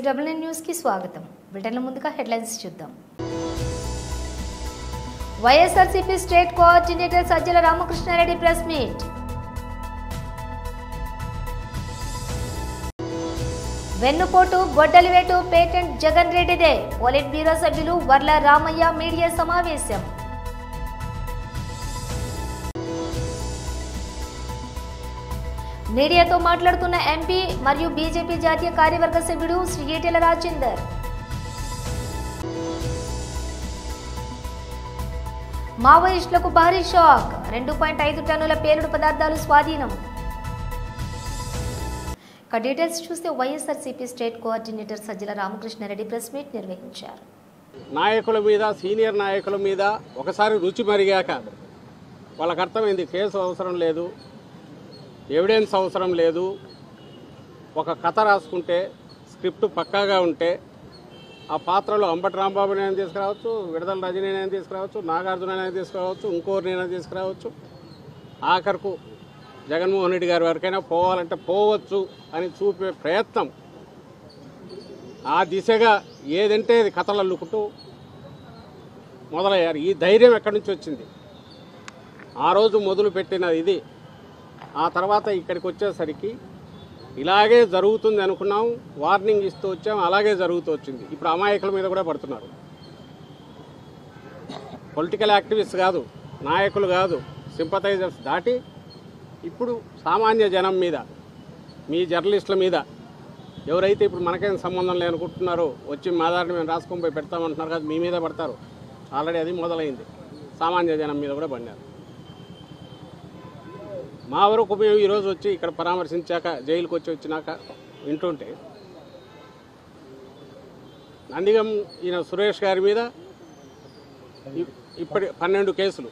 SWN news కి స్వాగతం. బ్రిటన్లో ముందుగా హెడ్లైన్స్ చూద్దాం. YSRCP state coordinator Sajjala Ramakrishna Reddy press meet. వెన్నుపోటు గొడ్డలివేటు పేటెంట్ జగన్ రెడ్డిదే. పోలిట్ బ్యూరో సభ్యులు వర్ల రామయ్య మీడియా సమావేశం. మీడియాతో మాట్లాడుతున్న ఎంపీ మరియు బీజేపీ జాతీయ కార్యవర్గ సభ్యుడు శ్రీ ఈటెల రాజేందర్. మావోయిస్టులకు భారీ షాక్. 2.5 టన్నుల పేలుడు పదార్థాలు స్వాధీనం. డీటెయిల్స్ చూస్తే YSRCP state coordinator Sajjala Ramakrishna Reddy press meet నిర్వహించారు. నాయకుల మీద, సీనియర్ నాయకుల మీద ఒకసారి రుచి మరిగాక వాళ్ళకి అర్థమైంది కేసు అవసరం లేదు, ఎవిడెన్స్ అవసరం లేదు. ఒక కథ రాసుకుంటే, స్క్రిప్ట్ పక్కాగా ఉంటే ఆ పాత్రలో అంబటి రాంబాబునైనా తీసుకురావచ్చు, విడదల రజనీనైనా తీసుకురావచ్చు, నాగార్జునైనా తీసుకురావచ్చు, ఇంకోరినైనా తీసుకురావచ్చు, ఆఖరుకు జగన్మోహన్ రెడ్డి గారి వరకైనా పోవాలంటే పోవచ్చు అని చూపే ప్రయత్నం. ఆ దిశగా ఏదంటే అది కథలు అల్లుకుంటూ మొదలయ్యారు. ఈ ధైర్యం ఎక్కడి నుంచి వచ్చింది? ఆ రోజు మొదలు పెట్టిన ఇది ఆ తర్వాత ఇక్కడికి వచ్చేసరికి ఇలాగే జరుగుతుంది అనుకున్నాం, వార్నింగ్ ఇస్తూ వచ్చాం, అలాగే జరుగుతూ వచ్చింది. ఇప్పుడు అమాయకుల మీద కూడా పడుతున్నారు. పొలిటికల్ యాక్టివిస్ట్ కాదు, నాయకులు కాదు, సింపథైజర్స్ దాటి ఇప్పుడు సామాన్య జనం మీద, మీ జర్నలిస్టుల మీద ఎవరైతే ఇప్పుడు మనకేం సంబంధం లేనుకుంటున్నారో వచ్చి మా దారిని మేము రాసుకొని పోయి పెడతామంటున్నారు కదా, మీ మీద పడతారు. ఆల్రెడీ అది మొదలైంది. సామాన్య జనం మీద కూడా పడినారు. మా వరకు మేము ఈరోజు వచ్చి ఇక్కడ పరామర్శించాక, జైలుకి వచ్చినాక వింటుంటే నందిగం ఈయన సురేష్ గారి మీద ఇప్పటి 12 కేసులు,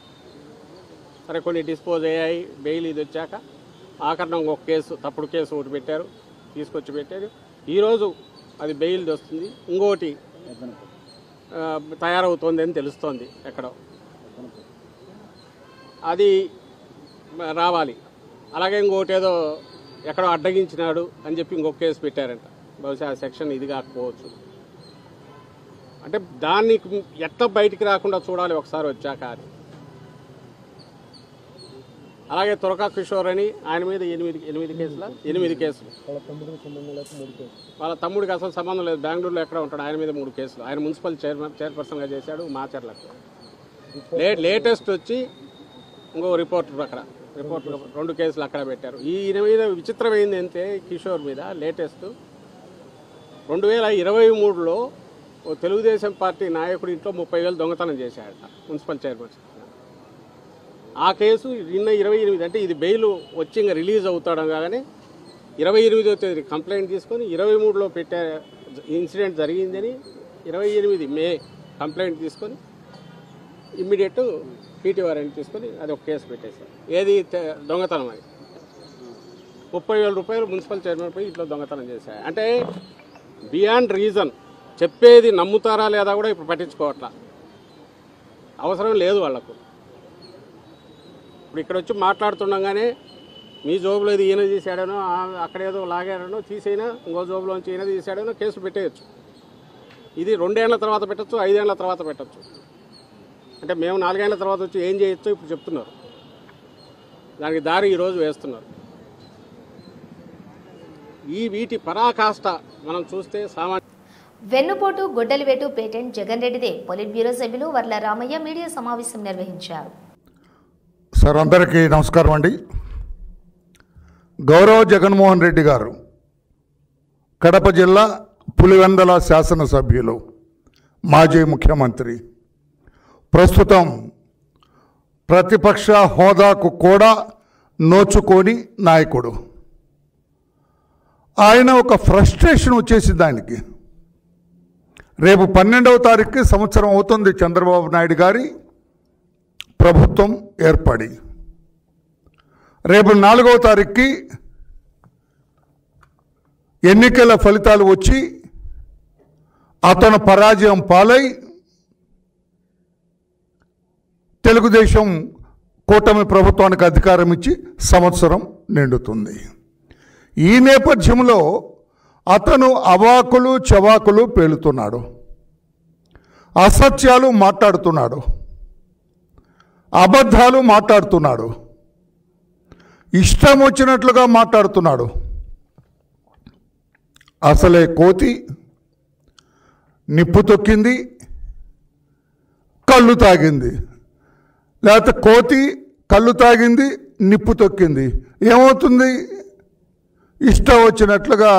సరే కొన్ని డిస్పోజ్ అయ్యాయి, బెయిల్ ఇది వచ్చాక ఆఖరణ ఒక కేసు, తప్పుడు కేసు ఒకటి పెట్టారు, తీసుకొచ్చి పెట్టారు. ఈరోజు అది బెయిల్ వస్తుంది, ఇంకోటి తయారవుతోంది అని తెలుస్తోంది ఎక్కడో, అది రావాలి. అలాగే ఇంకోటి ఏదో ఎక్కడో అడ్డగించినాడు అని చెప్పి ఇంకొక కేసు పెట్టారంట. బహుశా ఆ సెక్షన్ ఇది కాకపోవచ్చు. అంటే దాన్ని ఎట్లా బయటికి రాకుండా చూడాలి ఒకసారి వచ్చాక అని. అలాగే తురకా కిషోర్ అని ఆయన మీద 8 కేసులు. వాళ్ళ తమ్ముడికి అసలు సంబంధం లేదు, బెంగళూరులో ఎక్కడ ఉంటాడు, ఆయన మీద 3 కేసులు. ఆయన మున్సిపల్ చైర్పర్సన్గా చేశాడు మాచర్లకు. లేటెస్ట్ వచ్చి ఇంకో రిపోర్టర్ 2 కేసులు అక్కడ పెట్టారు. ఈయన మీద విచిత్రమైంది అంటే కిషోర్ మీద లేటెస్ట్ 2023లో తెలుగుదేశం పార్టీ నాయకుడి ఇంట్లో 30,000 దొంగతనం చేశాడట మున్సిపల్ చైర్పర్సన్. ఆ కేసు నిన్న 28, అంటే ఇది బెయిల్ వచ్చి ఇంకా రిలీజ్ అవుతాడం కాగానే 28వ తేదీ కంప్లైంట్ తీసుకొని 23లో పెట్టే ఇన్సిడెంట్ జరిగిందని 28 మే కంప్లైంట్ తీసుకొని ఇమ్మీడియట్ పీటీ వారెంట్ తీసుకొని అది ఒక కేసు పెట్టేశారు. ఏది దొంగతనం అని 30,000 రూపాయలు మున్సిపల్ చైర్మన్ పై ఇట్లా దొంగతనం చేశారు. అంటే బియాండ్ రీజన్, చెప్పేది నమ్ముతారా లేదా కూడా ఇప్పుడు పట్టించుకోవట్లా, అవసరం లేదు వాళ్లకు. ఇప్పుడు ఇక్కడ వచ్చి మాట్లాడుతుండగానే మీ జోబులో ఇది ఈయన తీసాడనో, అక్కడేదో లాగాడనో, తీసైనా ఇంకో జోబులోంచి ఈయన తీసాడనో కేసు పెట్టేయచ్చు. ఇది 2 ఏళ్ల తర్వాత పెట్టచ్చు, 5 ఏళ్ల తర్వాత పెట్టచ్చు. అంటే మేము 4 ఏళ్ల తర్వాత వచ్చి ఏం చేయొచ్చో ఇప్పుడు చెప్తున్నారు. దానికి దారి ఈరోజు వేస్తున్నారు. వీటి పరాకాష్ట మనం చూస్తే సామాన్య. వెన్నుపోటు గొడ్డలివేటు పేటెంట్ జగన్ రెడ్డిదే. పోలిట్ బ్యూరో సభ్యులు వర్ల రామయ్య మీడియా సమావేశం నిర్వహించారు. సార్, అందరికీ నమస్కారం అండి. గౌరవ జగన్మోహన్ రెడ్డి గారు కడప జిల్లా పులివెందల శాసనసభ్యులు, మాజీ ముఖ్యమంత్రి, ప్రస్తుతం ప్రతిపక్ష హోదాకు కూడా నోచుకోని నాయకుడు. ఆయన ఒక ఫ్రస్ట్రేషన్ వచ్చేసింది ఆయనకి. రేపు 12వ తారీఖుకి సంవత్సరం అవుతుంది చంద్రబాబు నాయుడు గారి ప్రభుత్వం ఏర్పడి. రేపు 4వ తారీఖుకి ఎన్నికల ఫలితాలు వచ్చి అతను పరాజయం పాలై తెలుగుదేశం కూటమి ప్రభుత్వానికి అధికారం ఇచ్చి సంవత్సరం నిండుతుంది. ఈ నేపథ్యంలో అతను అవాకులు చవాకులు పేలుతున్నాడు, అసత్యాలు మాట్లాడుతున్నాడు, అబద్ధాలు మాట్లాడుతున్నాడు, ఇష్టం వచ్చినట్లుగా మాట్లాడుతున్నాడు. అసలే కోతి నిప్పు తొక్కింది, కళ్ళు తాగింది, లేకపోతే కోతి కళ్ళు తాగింది, నిప్పు తొక్కింది, ఏమవుతుంది? ఇష్టం వచ్చినట్లుగా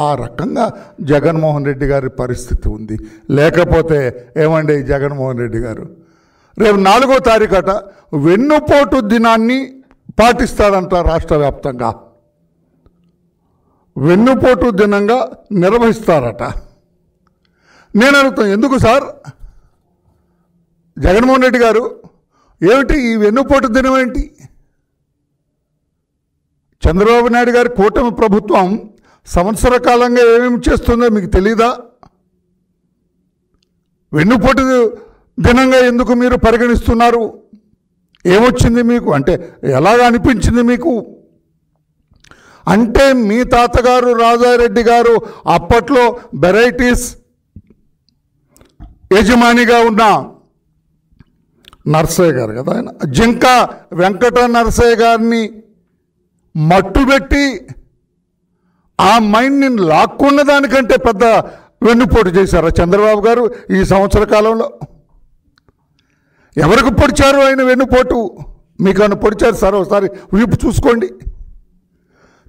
ఆ రకంగా జగన్మోహన్ రెడ్డి గారి పరిస్థితి ఉంది. లేకపోతే ఏమండి, జగన్మోహన్ రెడ్డి గారు రేపు 4వ తారీఖుట వెన్నుపోటు దినాన్ని పాటిస్తాడంట. రాష్ట్ర వ్యాప్తంగా వెన్నుపోటు దినంగా నిర్వహిస్తారట. నేను అడుగుతాను, ఎందుకు సార్ జగన్మోహన్ రెడ్డి గారు, ఏమిటి ఈ వెన్నుపోటు దినం ఏంటి? చంద్రబాబు నాయుడు గారి కూటమి ప్రభుత్వం సంవత్సర కాలంగా ఏమేమి చేస్తుందో మీకు తెలీదా? వెన్నుపోటు దినంగా ఎందుకు మీరు పరిగణిస్తున్నారు? ఏమొచ్చింది మీకు? అంటే ఎలాగ అనిపించింది మీకు? అంటే మీ తాతగారు రాజారెడ్డి గారు అప్పట్లో వెరైటీస్ యజమానిగా ఉన్న నర్సయ్య గారు కదా, ఆయన జింక వెంకట నర్సయ్య గారిని మట్టుబెట్టి ఆ మైండ్ని లాక్కున్న దానికంటే పెద్ద వెన్నుపోటు చేశారా చంద్రబాబు గారు ఈ సంవత్సర కాలంలో? ఎవరికి పొడిచారు ఆయన వెన్నుపోటు? మీకు ఏమైనా పొడిచారు సార్? ఒకసారి వీపు చూసుకోండి.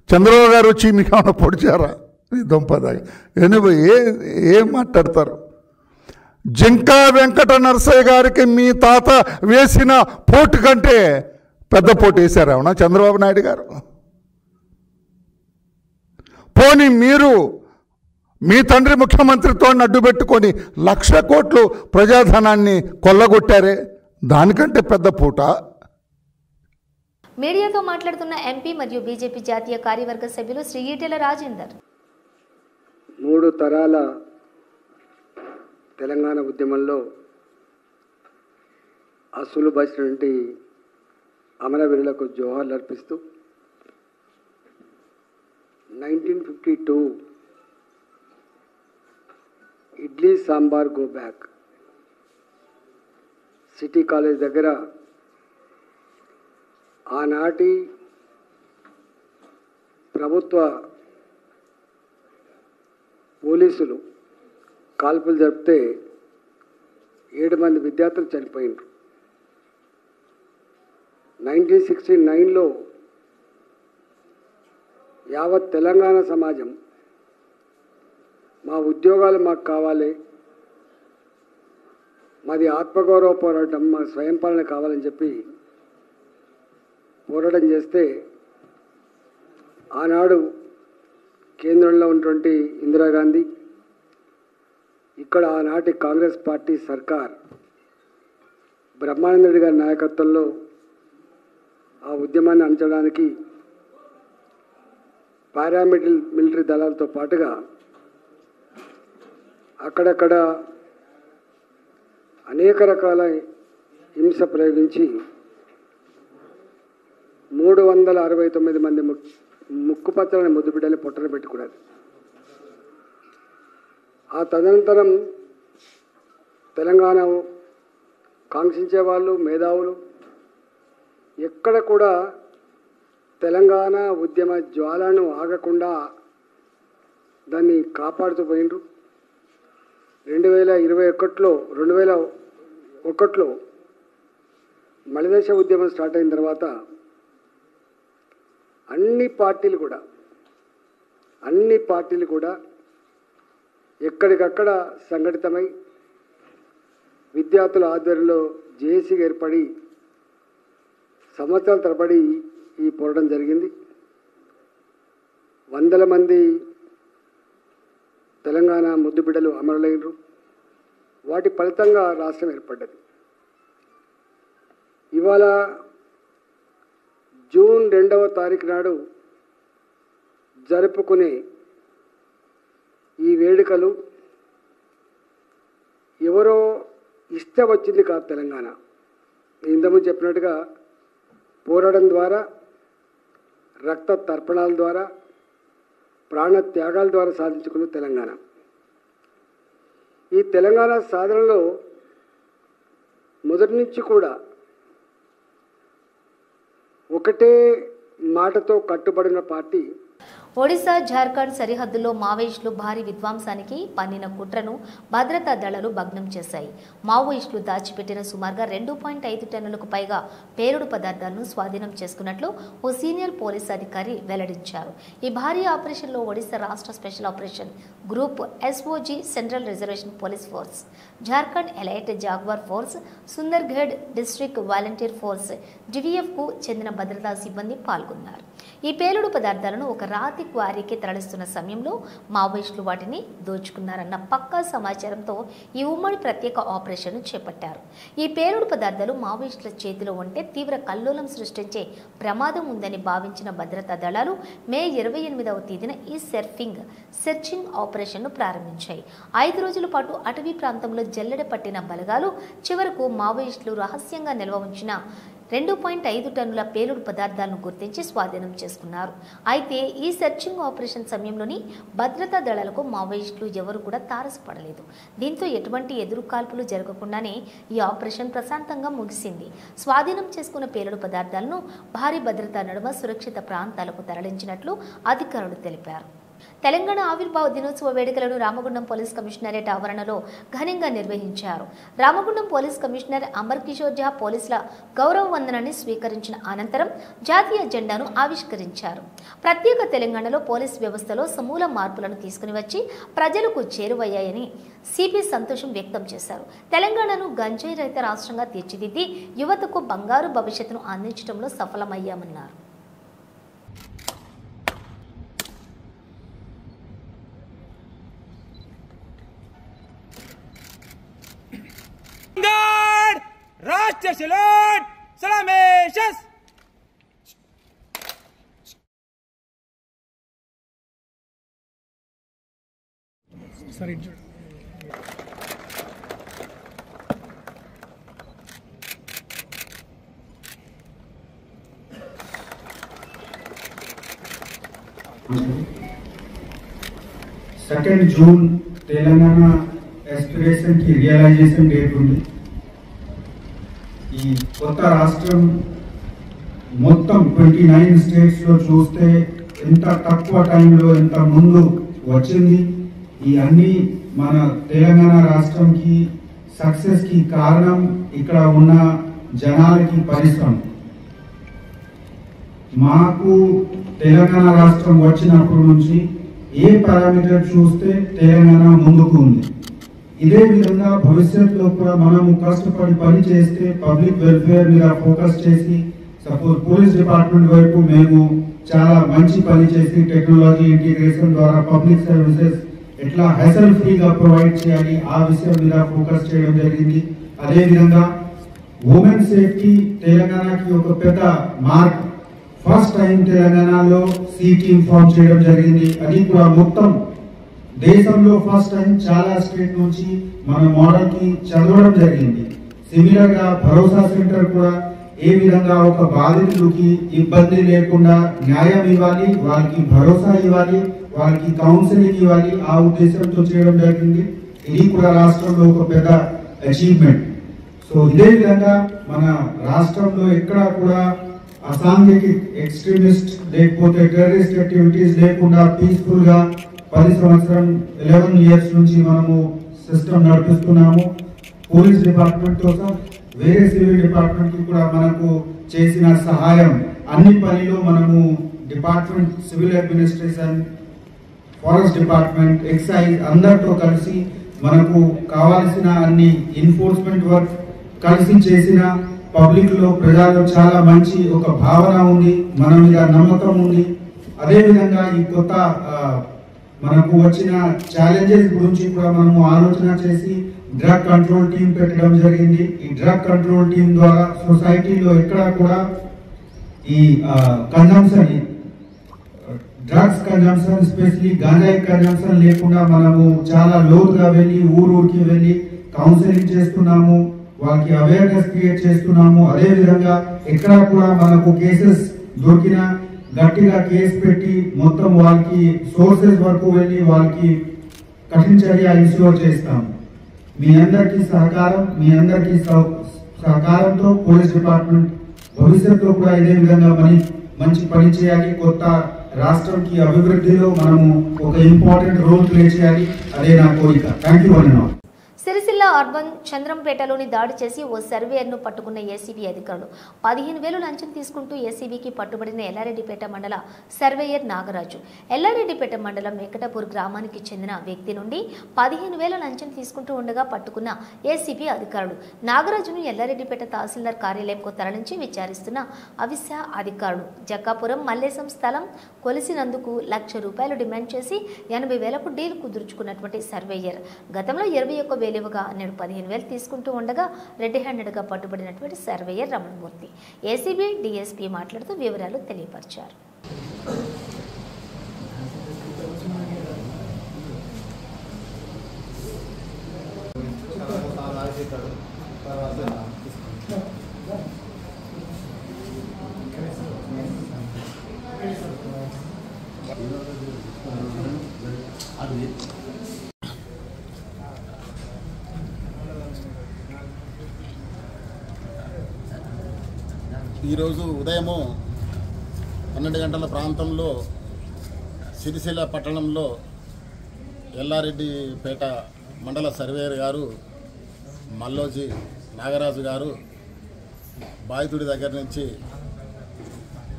చంద్రబాబు గారు వచ్చి మీకు ఏమైనా పొడిచారా? దొంపదాగా ఏం మాట్లాడతారు? జింకా వెంకట నరసయ్య గారికి మీ తాత వేసిన పోటు కంటే పెద్ద పోటు వేశారు అవునా చంద్రబాబు నాయుడు గారు? పోనీ మీరు మీ తండ్రి ముఖ్యమంత్రితో అడ్డు పెట్టుకొని 1,00,000 కోట్లు ప్రజాధనాన్ని కొల్లగొట్టారే, దానికంటే పెద్ద పూట? మీడియాతో మాట్లాడుతున్న ఎంపీ మరియు బీజేపీ జాతీయ కార్యవర్గ సభ్యులు శ్రీ ఈటెల రాజేందర్ 3 తరాల తెలంగాణ ఉద్యమంలో అసలు బసినటువంటి అమరవీరులకు జోహార్లు అర్పిస్తూ 1952 idli sambar go back city college దగ్గర ఆనాటి ప్రభుత్వ పోలీసులు కాల్పులు జరిపితే 7 మంది విద్యార్థులు చనిపోయినారు. 1969లో యావత్ తెలంగాణ సమాజం మా ఉద్యోగాలు మాకు కావాలి, మాది ఆత్మగౌరవ పోరాటం, మా స్వయం పాలన కావాలని చెప్పి పోరాటం చేస్తే ఆనాడు కేంద్రంలో ఉన్నటువంటి ఇందిరాగాంధీ, ఇక్కడ ఆనాటి కాంగ్రెస్ పార్టీ సర్కార్ బ్రహ్మానంద రెడ్డి గారి నాయకత్వంలో ఆ ఉద్యమాన్ని అంచడానికి పారామిలిటరీ దళాలతో పాటుగా అక్కడక్కడ అనేక రకాల హింస ప్రయోగించి 369 మంది ముక్కుపత్రాన్ని ముద్దుబిడ్డని పొట్టన పెట్టుకున్నారు. ఆ తదనంతరం తెలంగాణ కాంక్షించే వాళ్ళు, మేధావులు ఎక్కడ కూడా తెలంగాణ ఉద్యమ జ్వాలను ఆగకుండా దాన్ని కాపాడుతూ పోయిండ్రు. 2001లో మలిదశ ఉద్యమం స్టార్ట్ అయిన తర్వాత అన్ని పార్టీలు కూడా ఎక్కడికక్కడ సంఘటితమై విద్యార్థుల ఆధ్వర్యంలో జేఏసీగా ఏర్పడి సంవత్సరాల తరబడి ఈ పోరాటం జరిగింది. వందల మంది తెలంగాణ ముద్దుబిడ్డలు అమరులైనరు. వాటి ఫలితంగా రాష్ట్రం ఏర్పడ్డది. ఇవాళ జూన్ 2వ తారీఖు నాడు జరుపుకునే ఈ వేడుకలు ఎవరో ఇష్టం వచ్చింది కాదు. తెలంగాణ ఇంతకుముందు చెప్పినట్టుగా పోరాటం ద్వారా, రక్త తర్పణాల ద్వారా, ప్రాణ త్యాగాల ద్వారా సాధించుకున్న తెలంగాణ. ఈ తెలంగాణ సాధనలో మొదటి నుంచి కూడా ఒకటే మాటతో కట్టుబడిన పార్టీ. ఒడిశా జార్ఖండ్ సరిహద్దుల్లో మావోయిస్టులు భారీ విధ్వంసానికి పన్నిన కుట్రను భద్రతా దళాలు భగ్నం చేశాయి. మావోయిస్టులు దాచిపెట్టిన సుమారుగా 2.5 టన్నులకు పైగా పేలుడు పదార్థాలను స్వాధీనం చేసుకున్నట్లు ఓ సీనియర్ పోలీస్ అధికారి వెల్లడించారు. ఈ భారీ ఆపరేషన్లో ఒడిశా రాష్ట్ర special operation group, SOG, central reservation police force, Jharkhand elite jaguar force, Sundargarh district volunteer force, డివిఎఫ్కు చెందిన భద్రతా సిబ్బంది పాల్గొన్నారు. ఈ పేలుడు పదార్థాలను ఒక రాతి క్వారీకి తరలిస్తున్న సమయంలో మావోయిస్టులు వాటిని దోచుకున్నారన్న పక్కా సమాచారంతో ఈ ఉమ్మడి ప్రత్యేక ఆపరేషన్ చేపట్టారు. ఈ పేలుడు పదార్థాలు మావోయిస్టుల చేతిలో ఉంటే తీవ్ర కల్లోలం సృష్టించే ప్రమాదం ఉందని భావించిన భద్రతా దళాలు మే 28వ తేదీన ఈ సెర్చింగ్ ఆపరేషన్ను ప్రారంభించాయి. 5 రోజుల పాటు అటవీ ప్రాంతంలో జల్లెడ పట్టిన బలగాలు చివరకు మావోయిస్టులు రహస్యంగా నిల్వ ఉంచిన 2.5 టన్నుల పేలుడు పదార్థాలను గుర్తించి స్వాధీనం చేసుకున్నారు. అయితే ఈ సెర్చింగ్ ఆపరేషన్ సమయంలోని భద్రతా దళాలకు మావోయిస్టులు ఎవరు కూడా తారసపడలేదు. దీంతో ఎటువంటి ఎదురు కాల్పులు జరగకుండానే ఈ ఆపరేషన్ ప్రశాంతంగా ముగిసింది. స్వాధీనం చేసుకున్న పేలుడు పదార్థాలను భారీ భద్రతా నడుమ సురక్షిత ప్రాంతాలకు తరలించినట్లు అధికారులు తెలిపారు. తెలంగాణ ఆవిర్భావ దినోత్సవ వేడుకలను రామగుండం పోలీస్ కమిషనరేట్ ఆవరణలో ఘనంగా నిర్వహించారు. రామగుండం పోలీస్ కమిషనర్ అమర్ కిషోర్ ఝా పోలీసుల గౌరవ వందనాన్ని స్వీకరించిన అనంతరం జాతీయ జెండాను ఆవిష్కరించారు. ప్రత్యేక తెలంగాణలో పోలీస్ వ్యవస్థలో సమూల మార్పులను తీసుకుని వచ్చి ప్రజలకు చేరువయ్యాయని సిపి సంతోషం వ్యక్తం చేశారు. తెలంగాణను గంజాయి రహిత రాష్ట్రంగా తీర్చిదిద్ది యువతకు బంగారు భవిష్యత్తును అందించడంలో సఫలమయ్యామన్నారు. राष्ट्र सलूट सलामेशस sorry second June Telangana aspiration की रियलाइजेशन डेट ఉంది. ఈ కొత్త రాష్ట్రం మొత్తం 29 స్టేట్స్ లో చూస్తే ఎంత తక్కువ టైంలో ఎంత ముందు వచ్చింది. ఈ అన్ని మన తెలంగాణ రాష్ట్రంకి సక్సెస్ కి కారణం ఇక్కడ ఉన్న జనాలకి పరిశ్రమ. మాకు తెలంగాణ రాష్ట్రం వచ్చినప్పటి నుంచి ఏ పారామీటర్ చూస్తే తెలంగాణ ముందుకు ఉంది. ఇదే విధంగా భవిష్యత్తులో కూడా మనము కష్టపడి పని చేస్తే పబ్లిక్ వెల్ఫేర్ మీద ఫోకస్ చేసి సపోజ్ పోలీస్ డిపార్ట్మెంట్ వైపు మేము చాలా మంచి పని చేసి టెక్నాలజీ ఇంటిగ్రేషన్ ద్వారా పబ్లిక్ సర్వీసెస్ ఎట్లా హెసల్ ఫ్రీగా ప్రొవైడ్ చేయాలి ఆ విషయం మీద ఫోకస్ చేయడం జరిగింది. అదే విధంగా ఉమెన్ సేఫ్టీ తెలంగాణకి ఒక పెద్ద మార్క్. ఫస్ట్ టైం తెలంగాణలో సి టీమ్ ఫామ్ చేయడం జరిగింది. అది కూడా మొత్తం దేశంలో ఫస్ట్ టైం చాలా స్టేట్ నుంచి మన మోడల్ కి చదవడం జరిగింది. సిమిలర్ గా భరోసా సెంటర్ కూడా ఏ విధంగా ఒక బాధితులకి ఇబ్బంది లేకుండా న్యాయం ఇవ్వాలి, వాళ్ళకి భరోసా ఇవ్వాలి, వాళ్ళకి కౌన్సిలింగ్ ఇవ్వాలి, ఆ ఉద్దేశంతో చేయడం జరిగింది. ఇది కూడా రాష్ట్రంలో ఒక పెద్ద అచీవ్మెంట్. సో ఇదే విధంగా మన రాష్ట్రంలో ఎక్కడ కూడా అసాంఘిక ఎక్స్ట్రీమిస్ట్ లేకపోతే టెర్రరిస్ట్ యాక్టివిటీస్ లేకుండా పీస్ఫుల్ గా 10 సంవత్సరం 11 ఇయర్స్ నుంచి మనము సిస్టమ్ నడిపిస్తున్నాము. పోలీస్ డిపార్ట్మెంట్ తో వేరే సివిల్ డిపార్ట్మెంట్ కి కూడా మనకు చేసిన సహాయం అన్ని పనిలో మనము department civil administration, forest department, excise అందరితో కలిసి మనకు కావాల్సిన అన్ని ఎన్ఫోర్స్మెంట్ వర్క్ కలిసి చేసిన పబ్లిక్ లో ప్రజల్లో చాలా మంచి ఒక భావన ఉంది, మన మీద నమ్మకం ఉంది. అదే విధంగా ఈ కొత్త మనకు వచ్చిన ఛాలెంజెస్ గురించి కూడా మనము ఆలోచన చేసి డ్రగ్ కంట్రోల్ టీం పెట్టడం జరిగింది. ఈ డ్రగ్ కంట్రోల్ టీం ద్వారా సొసైటీలో ఎక్కడ కూడా ఈ కన్జంప్షన్ డ్రగ్స్ కన్జంప్షన్ ఎస్పెషల్లీ గాంజాయి కన్జంప్షన్ లేకుండా మనము చాలా లోతుగా వెళ్ళి ఊరికి వెళ్ళి కౌన్సిలింగ్ చేస్తున్నాము, వాళ్ళకి అవేర్నెస్ క్రియేట్ చేస్తున్నాము. అదే విధంగా ఎక్కడ కూడా మనకు కేసెస్ దొరికినా గట్టిగా కేసు పెట్టి మొత్తం వాళ్ళకి సోర్సెస్ వరకు వెళ్ళి వాళ్ళకి కఠిన చర్య ఇన్ష్యూర్ చేస్తాం. మీ అందరికీ సహకారంతో పోలీస్ డిపార్ట్మెంట్ భవిష్యత్తులో కూడా ఇదే విధంగా మంచి పని చేయాలి. కొత్త రాష్ట్రంకి అభివృద్ధిలో మనము ఒక ఇంపార్టెంట్ రోల్ ప్లే చేయాలి. అదే నా కోరిక. థ్యాంక్ యూ అన్న. సిరిసిల్ల అర్బన్ చంద్రంపేటలోని దాడి చేసి ఓ సర్వేయర్ను పట్టుకున్న ఏసీబీ అధికారులు 15,000 లంచం తీసుకుంటూ ఏసీబీకి పట్టుబడిన ఎల్లారెడ్డిపేట మండల సర్వేయర్ నాగరాజు. ఎల్లారెడ్డిపేట మండలం వెంకటపూర్ గ్రామానికి చెందిన వ్యక్తి నుండి 15,000 లంచం తీసుకుంటూ ఉండగా పట్టుకున్న ఏసీబీ అధికారులు నాగరాజును ఎల్లారెడ్డిపేట తహసీల్దార్ కార్యాలయంకు తరలించి విచారిస్తున్న అవిసా అధికారులు జక్కాపురం మల్లేశం స్థలం కొలిసినందుకు ₹1,00,000 డిమాండ్ చేసి 80,000కు డీల్ కుదుర్చుకున్నటువంటి సర్వేయర్ గతంలో 21,000 నేడు 15,000 తీసుకుంటూ ఉండగా రెడ్ హ్యాండెడ్గా పట్టుబడినటువంటి సర్వేయర్ రమణమూర్తి ఏసీబీ డీఎస్పీ మాట్లాడుతూ వివరాలు తెలియపరిచారు. ఈరోజు ఉదయము 12 గంటల ప్రాంతంలో సిరిసిల్ల పట్టణంలో ఎల్లారెడ్డిపేట మండల సర్వేయర్ గారు మల్లోజీ నాగరాజు గారు బాధితుడి దగ్గర నుంచి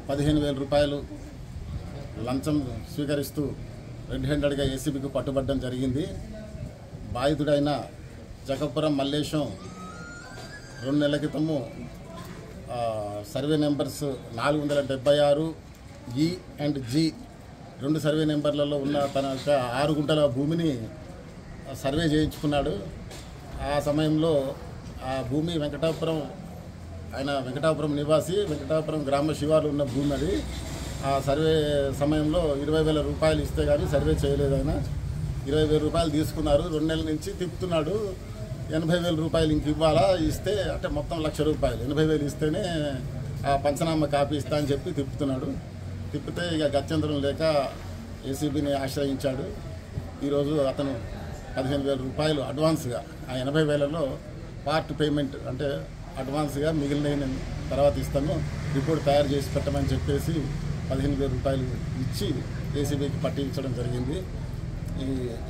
15,000 లంచం స్వీకరిస్తూ రెడ్ హ్యాండెడ్గా ఏసీబీకి పట్టుబడడం జరిగింది. బాధితుడైన జకపురం మల్లేశం 2 నెలల క్రితము survey numbers 476 E and G 2 survey నెంబర్లలో ఉన్న తన 6 గుంటల భూమిని సర్వే చేయించుకున్నాడు. ఆ సమయంలో ఆ భూమి వెంకటాపురం నివాసి వెంకటాపురం గ్రామ శివారు ఉన్న భూమి అది. ఆ సర్వే సమయంలో 20,000 ఇస్తే కానీ సర్వే చేయలేదు. ఆయన 20,000 తీసుకున్నారు. 2 నెలల నుంచి తిప్పుతున్నాడు. 80,000 ఇంక ఇవ్వాలా, ఇస్తే అంటే మొత్తం ₹1,00,000 80,000 ఇస్తేనే ఆ పంచనామా కాపీ ఇస్తా అని చెప్పి తిప్పుతున్నాడు. తిప్పితే ఇక గత్యంతరం లేక ఏసీబీని ఆశ్రయించాడు. ఈరోజు అతను 15,000 అడ్వాన్స్గా ఆ 80,000లో పార్ట్ పేమెంట్ అంటే అడ్వాన్స్గా మిగిలిన తర్వాత ఇస్తాను రిపోర్ట్ తయారు చేసి పెట్టమని చెప్పేసి 15,000 ఇచ్చి ఏసీబీకి పట్టించడం జరిగింది.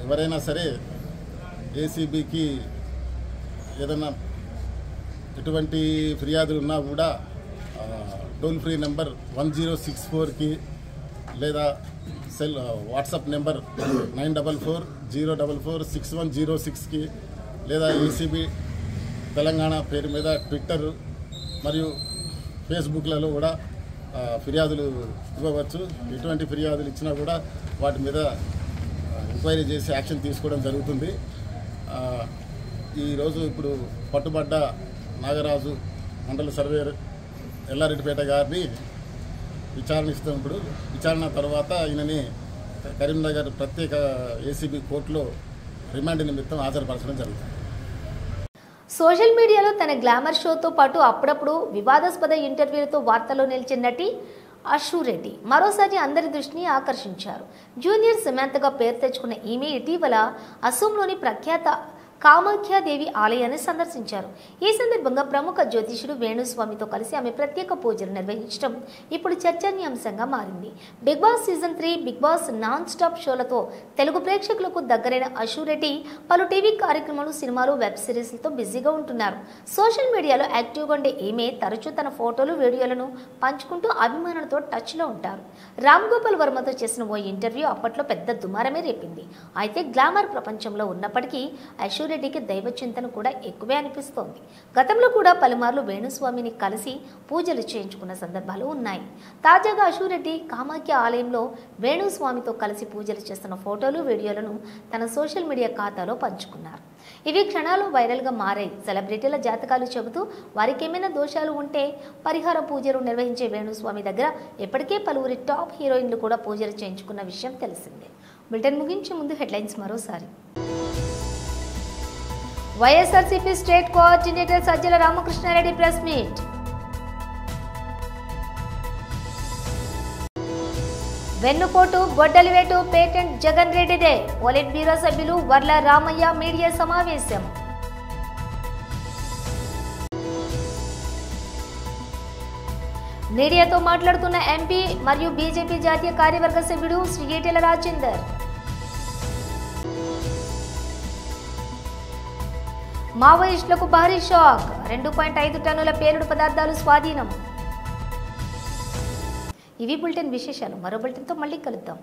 ఎవరైనా సరే ఏసీబీకి ఏదైనా ఎటువంటి ఫిర్యాదులు ఉన్నా కూడా టోల్ ఫ్రీ నెంబర్ 1064కి లేదా వాట్సాప్ నెంబర్ 9440446106కి లేదా ఏసీబీ తెలంగాణ పేరు మీద ట్విట్టర్ మరియు ఫేస్బుక్లలో కూడా ఫిర్యాదులు ఇవ్వవచ్చు. ఎటువంటి ఫిర్యాదులు ఇచ్చినా కూడా వాటి మీద ఎంక్వైరీ చేసి యాక్షన్ తీసుకోవడం జరుగుతుంది. ఈరోజు ఇప్పుడు పట్టుబడ్డ నాగరాజు మండల సర్వేయర్ ఎల్లారెడ్డిపేట గారిని విచారణిస్తున్నప్పుడు విచారణ తర్వాత ఈయనని కరీంనగర్ ప్రత్యేక ఏసీబీ కోర్టులో రిమాండ్ నిమిత్తం హాజరుపరచడం జరుగుతుంది. సోషల్ మీడియాలో తన గ్లామర్ షోతో పాటు అప్పుడప్పుడు వివాదాస్పద ఇంటర్వ్యూలతో వార్తల్లో నిలిచిన నటి అషు రెడ్డి మరోసారి అందరి దృష్టిని ఆకర్షించారు. జూనియర్ సమంతగా పేరు తెచ్చుకున్న ఈమె ఇటీవల అసోంలోని ప్రఖ్యాత కామాఖ్యాదేవి ఆలయాన్ని సందర్శించారు. ఈ సందర్భంగా ప్రముఖ జ్యోతిషుడు వేణుస్వామితో కలిసి ఆమె ప్రత్యేక పూజలు నిర్వహించడం ఇప్పుడు చర్చనీయాంశంగా మారింది. Big boss season 3 big boss non stop షోలతో తెలుగు ప్రేక్షకులకు దగ్గరైన అషు రెడ్డి పలు టీవీ కార్యక్రమాలు, సినిమాలు, వెబ్ సిరీస్లతో బిజీగా ఉంటున్నారు. సోషల్ మీడియాలో యాక్టివ్గా ఉండే ఈమె తరచూ తన ఫోటోలు, వీడియోలను పంచుకుంటూ అభిమానులతో టచ్లో ఉంటారు. రామ్ గోపాల్ వర్మతో చేసిన ఓ ఇంటర్వ్యూ అప్పట్లో పెద్ద దుమారమే రేపింది. అయితే గ్లామర్ ప్రపంచంలో ఉన్నప్పటికీ అషు రెడ్డికి దైవ చింతన కూడా ఎక్కువే అనిపిస్తోంది. గతంలో కూడా పలుమార్లు వేణుస్వామిని కలిసి పూజలు చేయించుకున్న సందర్భాలు ఉన్నాయి. తాజాగా అషు రెడ్డి కామాఖ్య ఆలయంలో వేణుస్వామితో కలిసి పూజలు చేస్తున్న ఫోటోలు, వీడియోలను తన సోషల్ మీడియా ఖాతాలో పంచుకున్నారు. ఇవి క్షణాలు వైరల్గా మారాయి. సెలబ్రిటీల జాతకాలు చెబుతూ వారికి ఏమైనా దోషాలు ఉంటే పరిహార పూజలు నిర్వహించే వేణుస్వామి దగ్గర ఇప్పటికే పలువురి టాప్ హీరోయిన్లు కూడా పూజలు చేయించుకున్న విషయం తెలిసిందే. బులెటిన్ ముగించే ముందు హెడ్లైన్స్ మరోసారి. YSRCP state coordinator Sajjala Ramakrishna Reddy press meet. వెన్నుపోటు గొడ్డలివేటు పేటెంట్ జగన్ రెడ్డిదే. పొలిట్ బ్యూరో సభ్యులు వర్ల రామయ్య మీడియా సమావేశం. మీడియాతో మాట్లాడుతున్న ఎంపీ మరియు బీజేపీ జాతీయ కార్యవర్గ సభ్యుడు శ్రీ ఈటెల రాజేందర్. మావోయిస్టులకు భారీ షాక్. 2.5 టన్నుల పేలుడు పదార్థాలు స్వాధీనం. ఇవి బులెటిన్ విశేషాలు. మరో బులెటిన్తో మళ్ళీ కలుద్దాం.